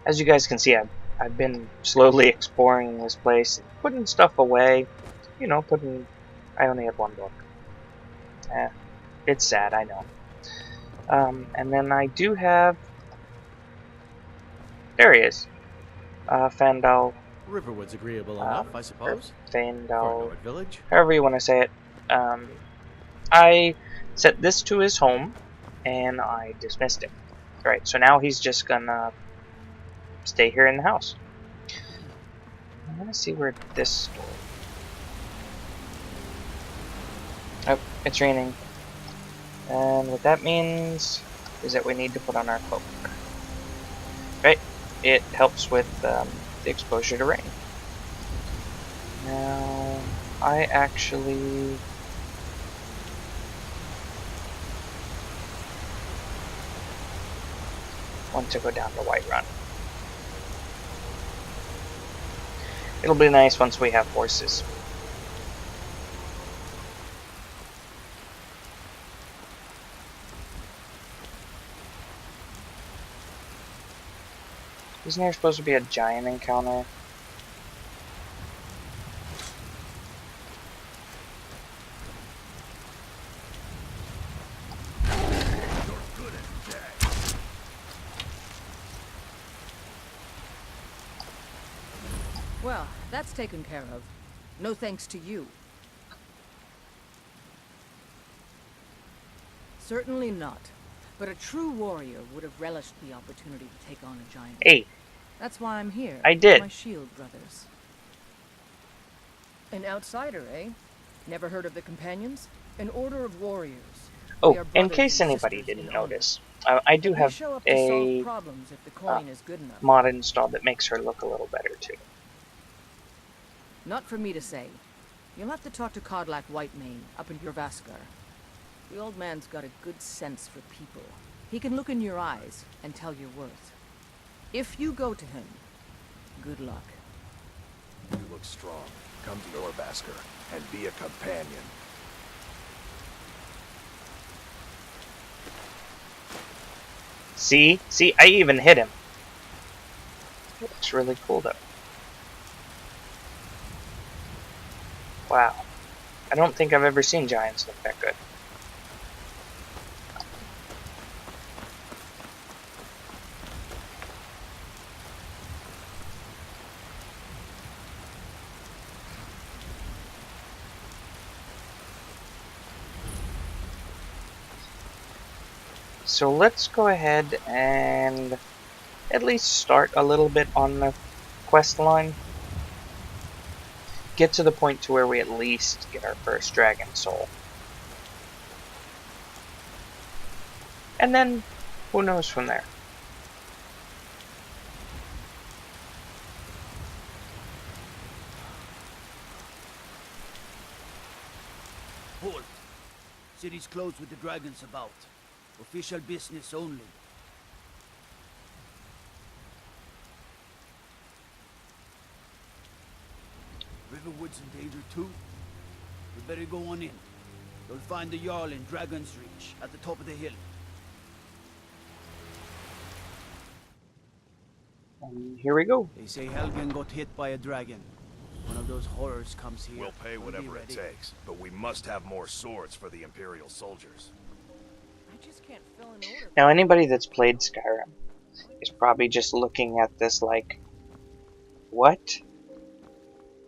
As you guys can see, I've been slowly exploring this place, putting stuff away. You know, I only have one book. It's sad, I know. And then I do have... There he is. Fandal. Riverwood's agreeable enough, I suppose. Fandal. Farnoid Village. However you want to say it. I set this to his home, and I dismissed him. Right, so now he's just gonna stay here in the house. I'm gonna see where this door... Oh, it's raining. And what that means is that we need to put on our cloak. Right, it helps with the exposure to rain. Now, I actually... want to go down to Whiterun. It'll be nice once we have horses. Isn't there supposed to be a giant encounter? Well, that's taken care of. No thanks to you. Certainly not. But a true warrior would have relished the opportunity to take on a giant. Hey. That's why I'm here. I did. My shield brothers. An outsider, eh? Never heard of the Companions? An order of warriors. Oh, in case anybody didn't notice, I do have a mod installed that makes her look a little better too. Not for me to say. You'll have to talk to Codlac Whitemane up in Jorvaskar. The old man's got a good sense for people. He can look in your eyes and tell your worth. If you go to him, good luck. You look strong. Come to Jorvaskar and be a companion. See, I even hit him. It looks really cool though. Wow. I don't think I've ever seen giants look that good. So let's go ahead and at least start a little bit on the quest line. Get to the point to where we at least get our first dragon soul. And then, who knows from there. Halt. City's closed with the dragons about. Official business only. Riverwood's in danger too. We better go on in. You'll find the Jarl in Dragon's Reach, at the top of the hill. And here we go. They say Helgen got hit by a dragon. One of those horrors comes here. We'll pay whatever it takes, but we must have more swords for the Imperial soldiers. I just can't fill an order. Now anybody that's played Skyrim is probably just looking at this like, what?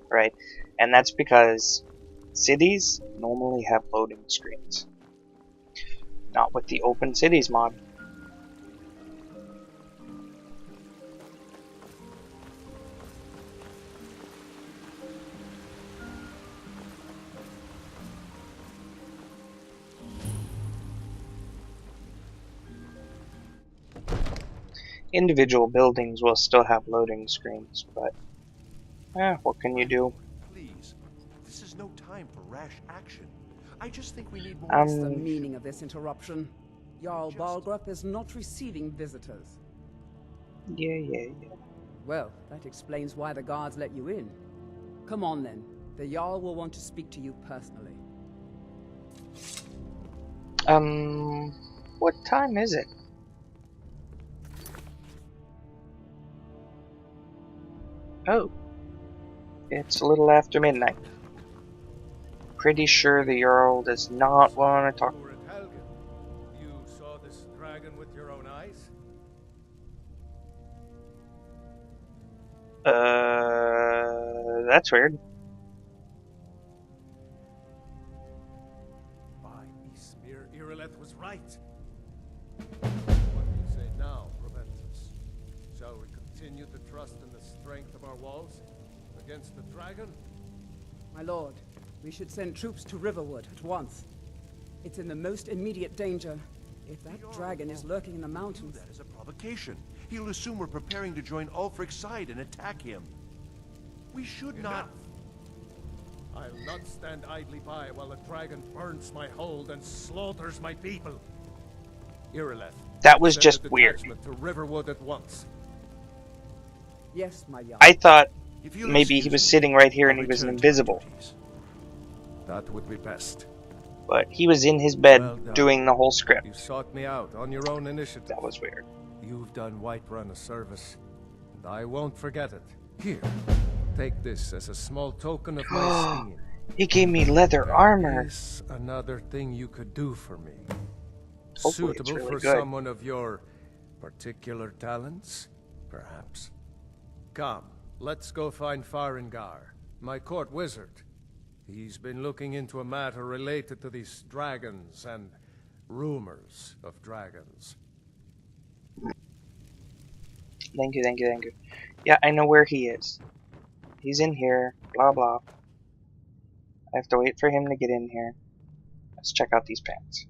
Right, and that's because cities normally have loading screens. Not with the Open Cities mod. Individual buildings will still have loading screens, but what can you do? Please, this is no time for rash action. I just think we need more. What's the meaning of this interruption? Jarl Balgruth is not receiving visitors. Yeah. Well, that explains why the guards let you in. Come on then. The Jarl will want to speak to you personally. What time is it? Oh. It's a little after midnight. Pretty sure the Jarl does not want to talk. You were at Helgen. You saw this dragon with your own eyes? That's weird. By Ysmir, Irileth was right. What do you say now, Proventus? Shall we continue to trust in the strength of our walls against the dragon? My lord, we should send troops to Riverwood at once. It's in the most immediate danger. If that dragon is lurking in the mountains... That is a provocation. He'll assume we're preparing to join Ulfric's side and attack him. We should not... I'll not stand idly by while the dragon burns my hold and slaughters my people. Irileth, That was send just a weird. detachment to Riverwood at once. Yes, my Jarl. I thought If you'll maybe he excuse was me, sitting right here and I'll he was return to my invisible. duties. That would be best. But he was in his bed Well done. doing the whole script. You sought me out on your own initiative. That was weird. You've done Whiterun a service, and I won't forget it. Here, take this as a small token of my esteem. He gave me leather armor. Is another thing you could do for me. Hopefully it's Suitable really for good. someone of your particular talents, perhaps. Come, let's go find Farengar, my court wizard. He's been looking into a matter related to these dragons and rumors of dragons. Thank you, thank you, thank you. Yeah, I know where he is. He's in here, blah blah. I have to wait for him to get in here. Let's check out these pants.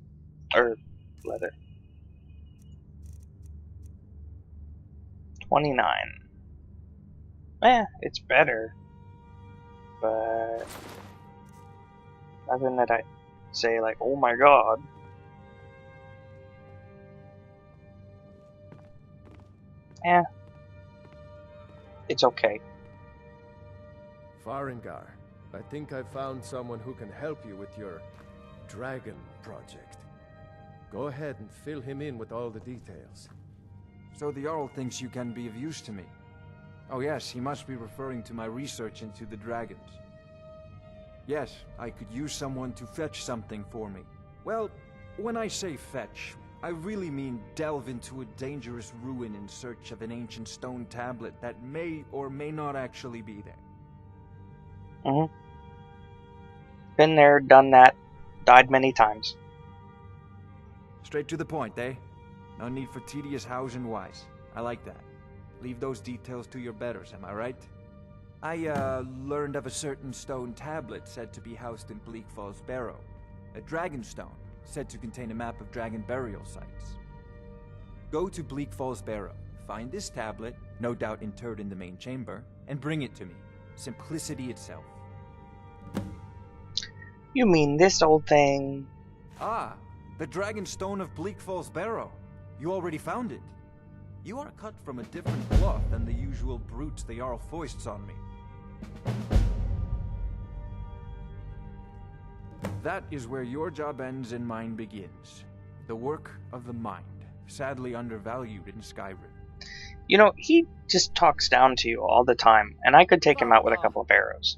Or leather. 29. It's better. But nothing that I say like, oh my god. It's okay. Farengar, I think I found someone who can help you with your dragon project. Go ahead and fill him in with all the details. So the Jarl thinks you can be of use to me. Oh yes, he must be referring to my research into the dragons. Yes, I could use someone to fetch something for me. Well, when I say fetch, I really mean delve into a dangerous ruin in search of an ancient stone tablet that may or may not actually be there. Been there, done that, died many times. Straight to the point, eh? No need for tedious hows and whys. I like that. Leave those details to your betters, am I right? I, learned of a certain stone tablet said to be housed in Bleak Falls Barrow. A dragon stone, said to contain a map of dragon burial sites. Go to Bleak Falls Barrow, find this tablet, no doubt interred in the main chamber, and bring it to me. Simplicity itself. You mean this old thing? Ah, the dragon stone of Bleak Falls Barrow. You already found it. You are cut from a different cloth than the usual brutes the Jarl foists on me. That is where your job ends and mine begins. The work of the mind, sadly undervalued in Skyrim. You know, he just talks down to you all the time, and I could take him out with a couple of arrows.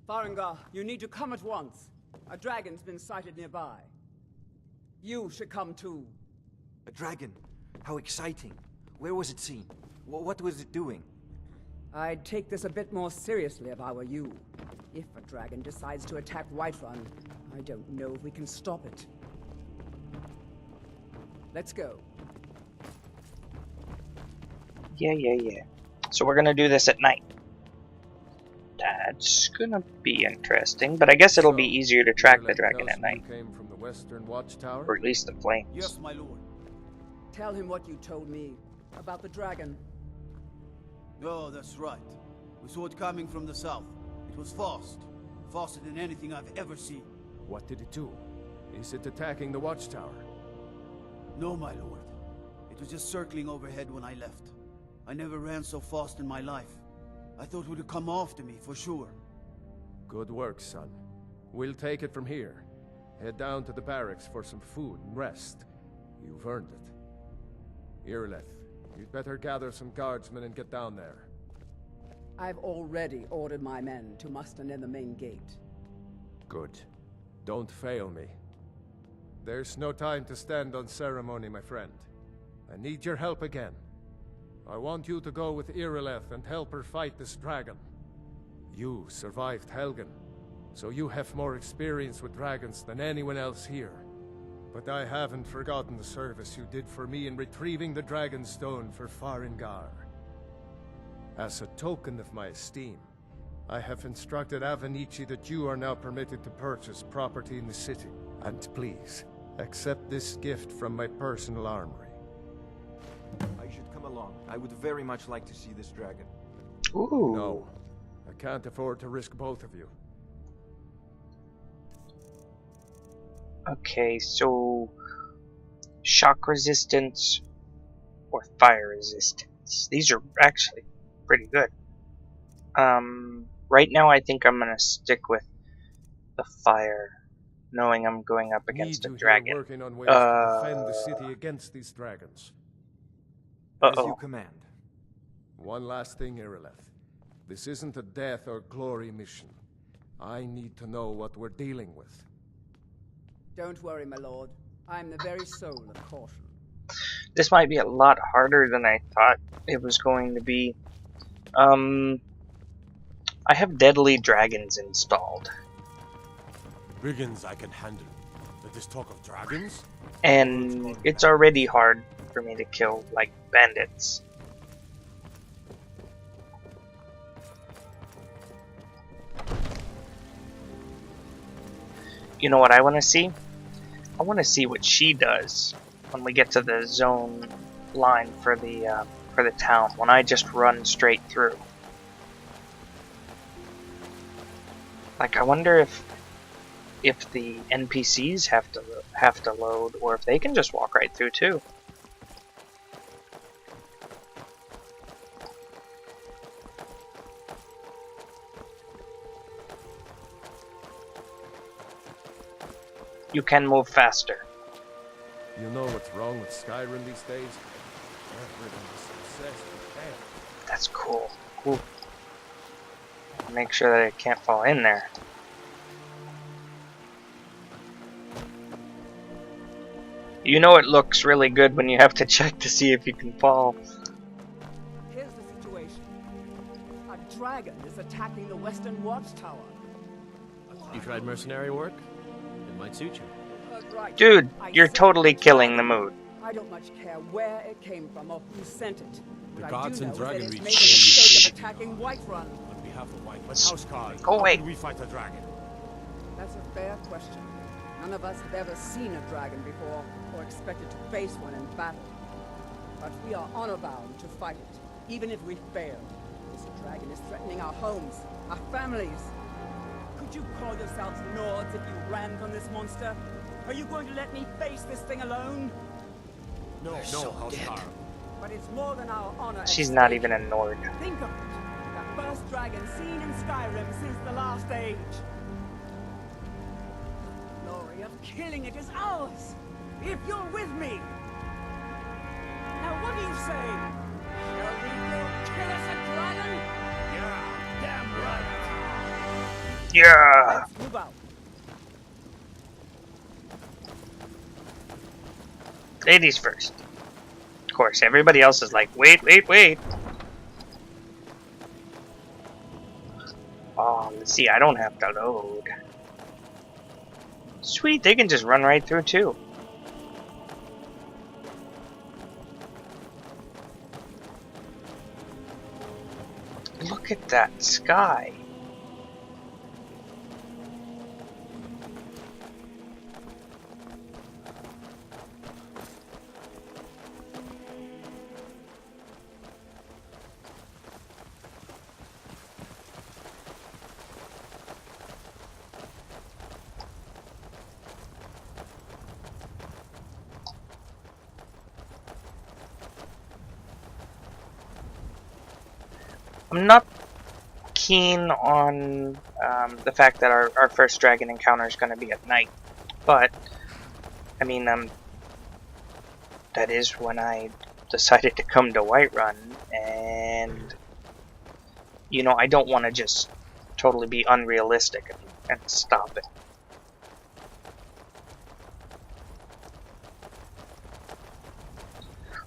Farengar, you need to come at once. A dragon's been sighted nearby. You should come too. A dragon? How exciting. Where was it seen? What was it doing? I'd take this a bit more seriously if I were you. If a dragon decides to attack Whiterun, I don't know if we can stop it. Let's go. Yeah. So we're gonna do this at night. That's gonna be interesting, but I guess it'll be easier to track the dragon at night. You came from the Western Watchtower? Or at least the flames. Yes, my lord. Tell him what you told me about the dragon. Oh, that's right. We saw it coming from the south. It was fast. Faster than anything I've ever seen. What did it do? Is it attacking the Watchtower? No, my lord. It was just circling overhead when I left. I never ran so fast in my life. I thought it would come after me, for sure. Good work, son. We'll take it from here. Head down to the barracks for some food and rest. You've earned it. Irileth, you'd better gather some guardsmen and get down there. I've already ordered my men to muster near the main gate. Good. Don't fail me. There's no time to stand on ceremony, my friend. I need your help again. I want you to go with Irileth and help her fight this dragon. You survived Helgen, so you have more experience with dragons than anyone else here. But I haven't forgotten the service you did for me in retrieving the Dragon Stone for Farengar. As a token of my esteem, I have instructed Avenici that you are now permitted to purchase property in the city. And please, accept this gift from my personal armory. I should come along. I would very much like to see this dragon. Ooh. No, I can't afford to risk both of you. Okay, so shock resistance or fire resistance. These are actually pretty good. Right now I think I'm gonna stick with the fire, knowing I'm going up against a dragon. Working on ways to defend the city against these dragons. As you command. One last thing, Irileth. This isn't a death or glory mission. I need to know what we're dealing with. Don't worry, my lord. I'm the very soul of caution. This might be a lot harder than I thought it was going to be. I have deadly dragons installed. Brigands I can handle. But this talk of dragons? And it's already hard for me to kill, like, bandits. You know what I want to see? I want to see what she does when we get to the zone line for the town, when I just run straight through. Like, I wonder if the NPCs have to load, or if they can just walk right through too. You can move faster. You know what's wrong with Skyrim these days? Everyone's obsessed with that. That's cool. Cool. Make sure that it can't fall in there. You know it looks really good when you have to check to see if you can fall. Here's the situation. A dragon is attacking the western watchtower. You tried mercenary work? It might suit you. Right. Dude, you're totally killing the mood. I don't much care where it came from or who sent it. The But gods I do and know that dragon it's reach made the mistake of attacking Whiterun. on behalf of White. But Houseguard, Go away. how can we fight a dragon? That's a fair question. None of us have ever seen a dragon before, or expected to face one in battle. But we are honor-bound to fight it, even if we fail. This dragon is threatening our homes, our families. Could you call yourselves Nords if you ran from this monster? Are you going to let me face this thing alone? No, Houseguard. But it's more than our honor. at She's not stake. even a Nord. Think of it. The first dragon seen in Skyrim since the last age. The glory of killing it is ours, if you're with me. Now what do you say? Shall we go kill us a dragon? Yeah, damn right. Yeah! Let's move out. Ladies first. Of course, everybody else is like, wait, wait, wait. Oh, let's see, I don't have to load. Sweet, they can just run right through too. Look at that sky. I'm not keen on the fact that our first dragon encounter is going to be at night, But I mean, that is when I decided to come to Whiterun, and you know, I don't want to just totally be unrealistic and stop it.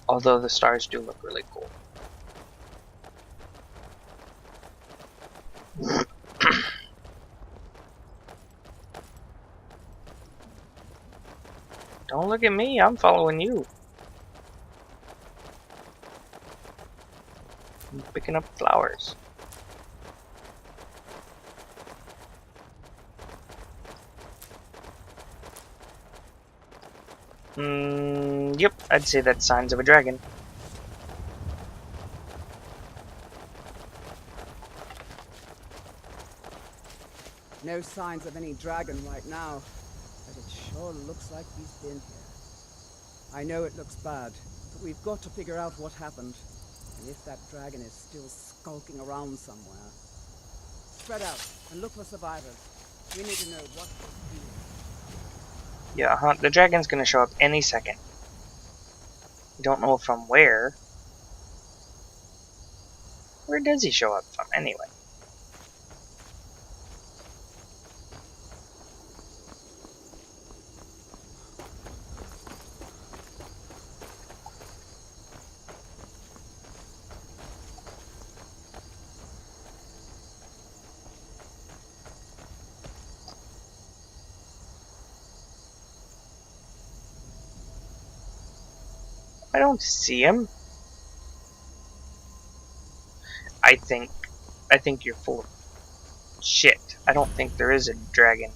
Although the stars do look really cool. Don't look at me, I'm following you. I'm picking up flowers. Yep, I'd say that's signs of a dragon. No signs of any dragon right now, but it sure looks like he's been here. I know it looks bad, but we've got to figure out what happened, and if that dragon is still skulking around somewhere. Spread out and look for survivors. We need to know what they're doing. Yeah, the dragon's gonna show up any second. We don't know from where. Where does he show up from, anyway? I don't see him. I think you're full of shit. I don't think there is a dragon. No,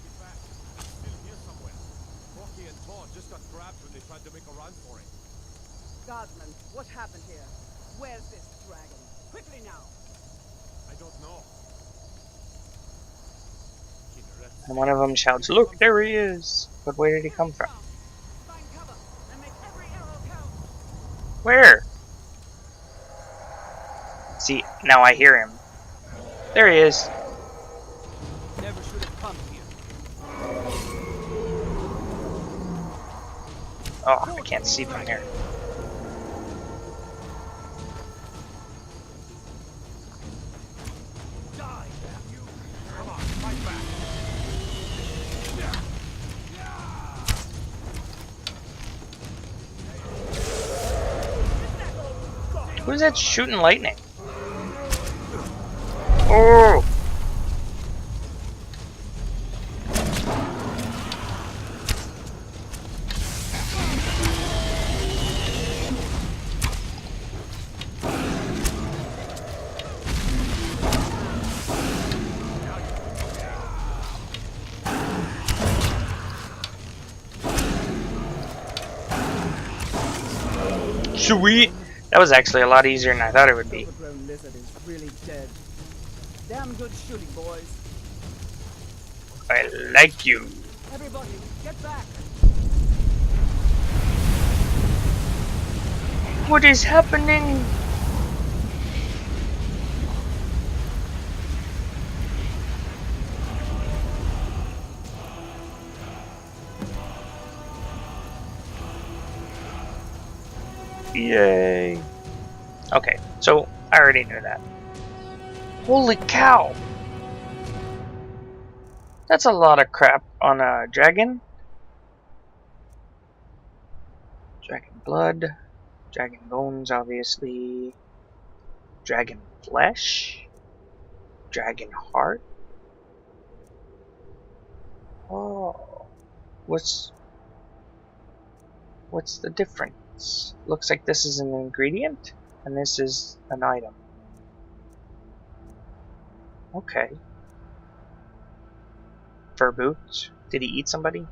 get back. He's still here somewhere. Rocky and Todd just got grabbed when they tried to make a run for it. Guardsman, what happened here? Where's this dragon? Quickly now! I don't know. And one of them shouts, "Look, there he is!" But where did he come from? Find cover and make every arrow count! Where? See, now I hear him. There he is. Never should have come here. Oh, I can't see from here. Die, damn you! Come on, fight back. Who's that shooting lightning? Oh! Sweet! That was actually a lot easier than I thought it would be. Overgrown lizard is really dead. Damn good shooting, boys. I like you. Everybody, get back! What is happening? Yay. Okay, so I already knew that. Holy cow! That's a lot of crap on a dragon. Dragon blood, dragon bones, obviously. Dragon flesh, dragon heart. Oh, what's the difference? Looks like this is an ingredient, and this is an item. Okay. Fur boots. Did he eat somebody?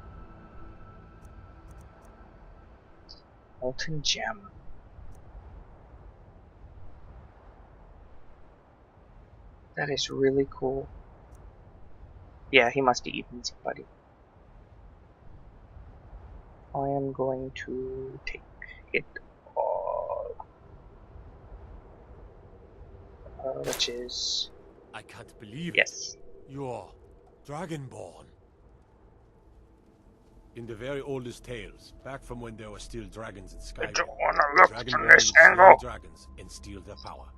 Molten gem. That is really cool. Yeah, he must have eaten somebody. I am going to take it all. Which is I can't believe Yes. it. You're Dragonborn. In the very oldest tales, back from when there were still dragons in Skyrim, I don't want to the look Dragonborn from would this slay angle. dragons and steal their power.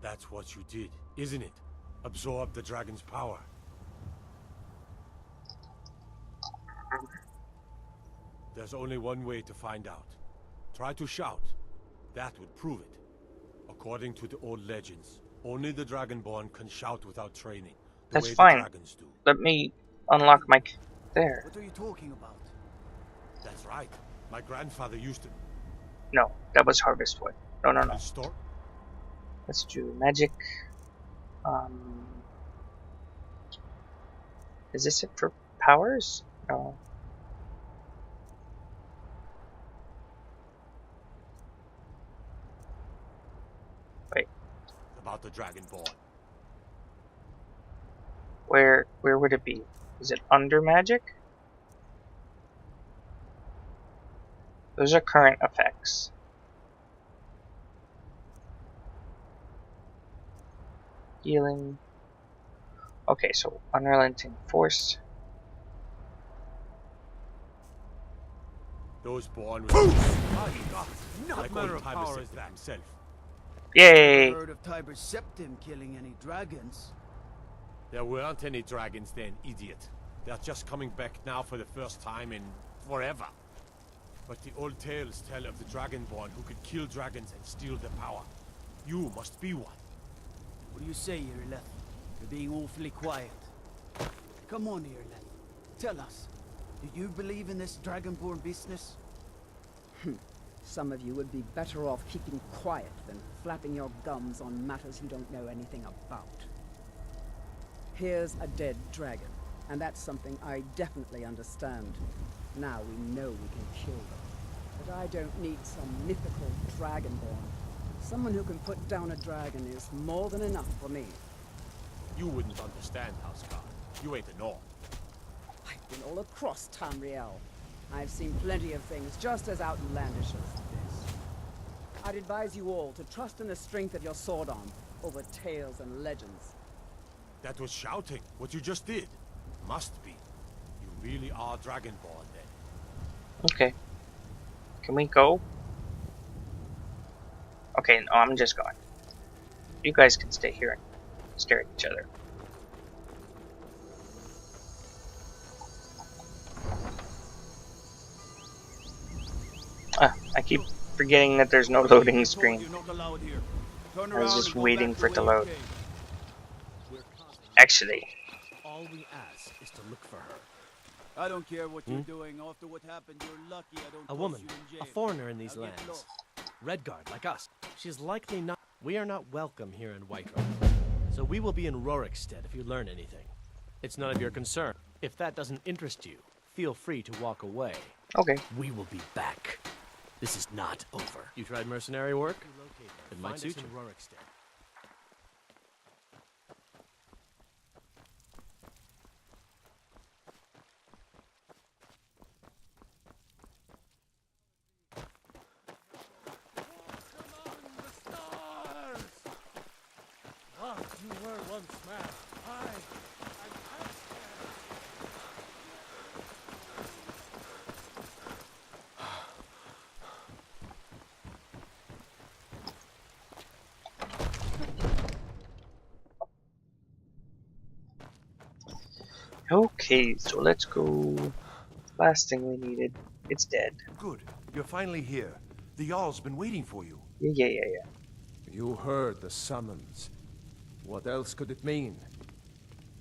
That's what you did, isn't it? Absorb the dragon's power. There's only one way to find out. Try to shout. That would prove it. According to the old legends, only the Dragonborn can shout without training, the That's way fine. the dragons do. Let me unlock my... There. What are you talking about? That's right. My grandfather used to No, that was harvest wood. No, no, no. store. Let's do magic. Is this it for powers? No. Wait, About the Dragonborn. where would it be? Is it under magic? Those are current effects. Healing. Okay, so unrelenting force. Those born with like matter old of Tiber power said is that. himself. Yay! Heard of Tiber Septim killing any dragons? There weren't any dragons then, idiot. They're just coming back now for the first time in forever. But the old tales tell of the Dragonborn who could kill dragons and steal their power. You must be one. What do you say, Irileth? You're being awfully quiet. Come on, Irileth. Tell us. Do you believe in this Dragonborn business? Some of you would be better off keeping quiet than flapping your gums on matters you don't know anything about. Here's a dead dragon, and that's something I definitely understand. Now we know we can kill them. But I don't need some mythical dragonborn. Someone who can put down a dragon is more than enough for me. You wouldn't understand, Houseguard. You ain't a North. I've been all across Tamriel. I've seen plenty of things just as outlandish as this. I'd advise you all to trust in the strength of your sword arm over tales and legends. That was shouting, what you just did. Must be. You really are Dragonborn then. Okay. Can we go? Okay, no, I'm just going. You guys can stay here and stare at each other. I keep forgetting that there's no loading screen. You're not allowed here. Turn I was around just and go waiting back for it to the way you load. came. We're causing Actually, all we ask is to look for her. I don't care what you're doing. After what happened, you're lucky I don't A toss woman, you in jail. a foreigner in these Now get lands. lost. Redguard, like us. She's likely not. We are not welcome here in Whiterun. So we will be in Rorikstead if you learn anything. It's none of your concern. If that doesn't interest you, feel free to walk away. okay. We will be back. This is not over. You tried mercenary work? It might suit you. You were once mad. Okay, so let's go. Last thing we needed. It's dead. Good. You're finally here. The Jarl's been waiting for you. Yeah. You heard the summons. What else could it mean?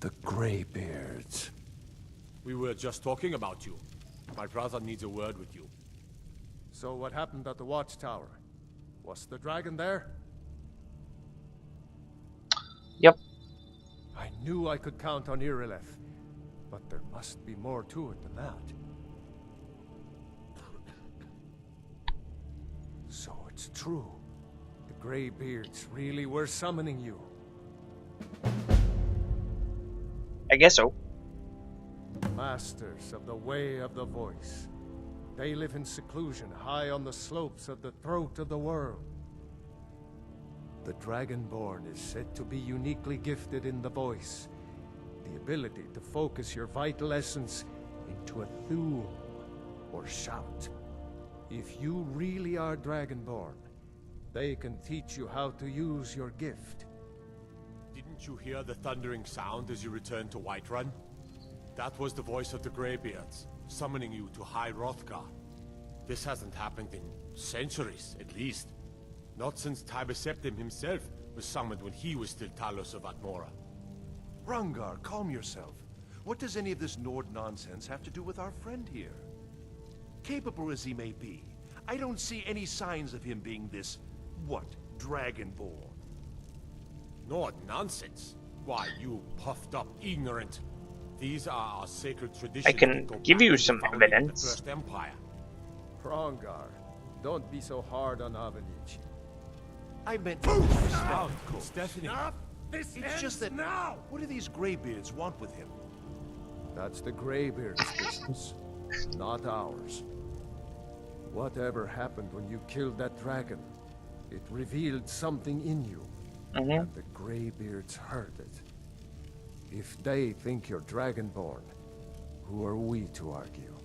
The Greybeards. We were just talking about you. My brother needs a word with you. So what happened at the watchtower? Was the dragon there? Yep. I knew I could count on Irileth, but there must be more to it than that. So it's true. The Greybeards really were summoning you. I guess so. Masters of the Way of the Voice. They live in seclusion high on the slopes of the throat of the world. The Dragonborn is said to be uniquely gifted in the voice, the ability to focus your vital essence into a thum, or shout. If you really are Dragonborn, they can teach you how to use your gift. Didn't you hear the thundering sound as you returned to Whiterun? That was the voice of the Greybeards, summoning you to High Hrothgar. This hasn't happened in centuries, at least. Not since Tiber Septim himself was summoned when he was still Talos of Atmora. Rungar, calm yourself. What does any of this Nord nonsense have to do with our friend here? Capable as he may be, I don't see any signs of him being this, what, Dragonborn? Nord nonsense? Why, you puffed up ignorant. These are our sacred traditions. I can that go give back you to the some founding of evidence. The First Empire. Hrongar, don't be so hard on Avenici. I meant Now, Stephanie. It's just that now. What do these Greybeards want with him? That's the Greybeard's business, not ours. Whatever happened when you killed that dragon, it revealed something in you, and the Greybeards heard it. If they think you're Dragonborn, who are we to argue?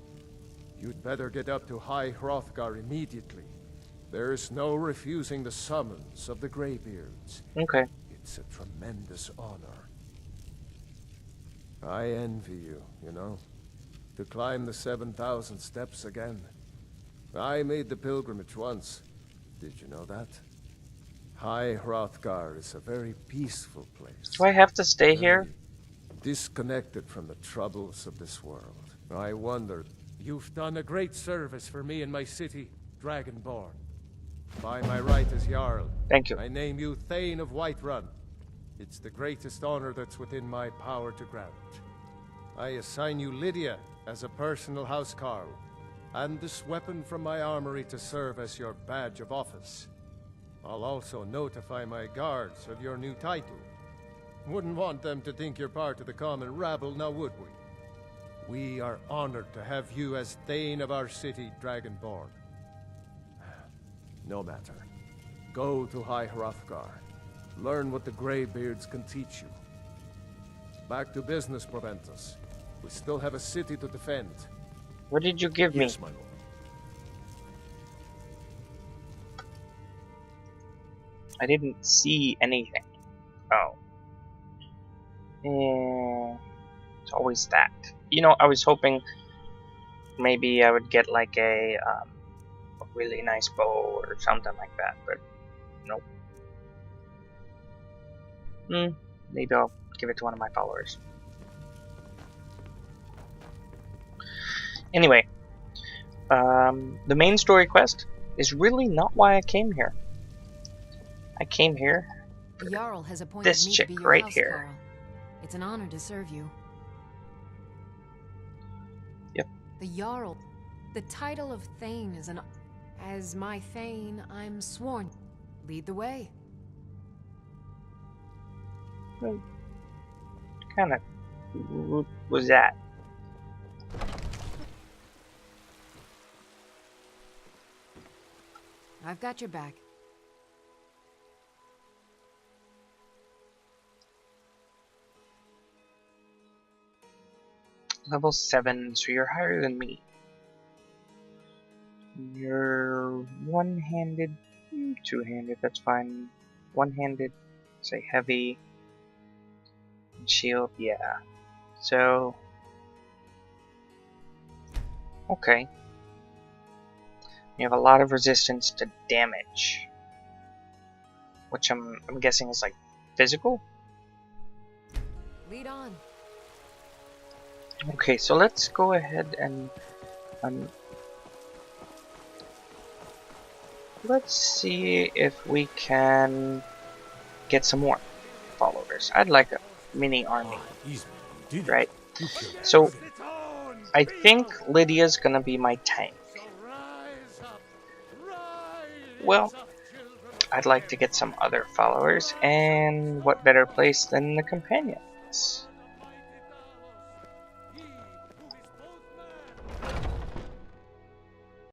You'd better get up to High Hrothgar immediately. There's no refusing the summons of the Greybeards. Okay. It's a tremendous honor. I envy you, you know, to climb the 7,000 steps again. I made the pilgrimage once. Did you know that? High Hrothgar is a very peaceful place. Do I have to stay here? Disconnected from the troubles of this world. I wondered. You've done a great service for me and my city, Dragonborn. By my right as Jarl, Thank you. I name you Thane of Whiterun. It's the greatest honor that's within my power to grant. I assign you Lydia as a personal housecarl, and this weapon from my armory to serve as your badge of office. I'll also notify my guards of your new title. Wouldn't want them to think you're part of the common rabble, now would we? We are honored to have you as Thane of our city, Dragonborn. No matter. Go to High Hrothgar. Learn what the Greybeards can teach you. Back to business, Proventus. We still have a city to defend. What did you give me? Yes, my lord. I didn't see anything. Oh. It's always that. You know, I was hoping maybe I would get like a really nice bow or something like that, but nope. Maybe I'll give it to one of my followers. Anyway, the main story quest is really not why I came here. I came here The Jarl has appointed this me chick to be your right house, here. Carl. It's an honor to serve you. Yep. The Jarl. The title of Thane is an... As my Thane, I'm sworn. Lead the way. What kind of was that? I've got your back. Level 7, so you're higher than me. You're one-handed, two-handed, that's fine. One-handed, say heavy. Shield, yeah. So, okay. You have a lot of resistance to damage, which I'm guessing is like physical. Lead on. Okay, so let's go ahead and let's see if we can get some more followers. I'd like a mini army, right? So I think Lydia's gonna be my tank. Well, I'd like to get some other followers, and what better place than the companions?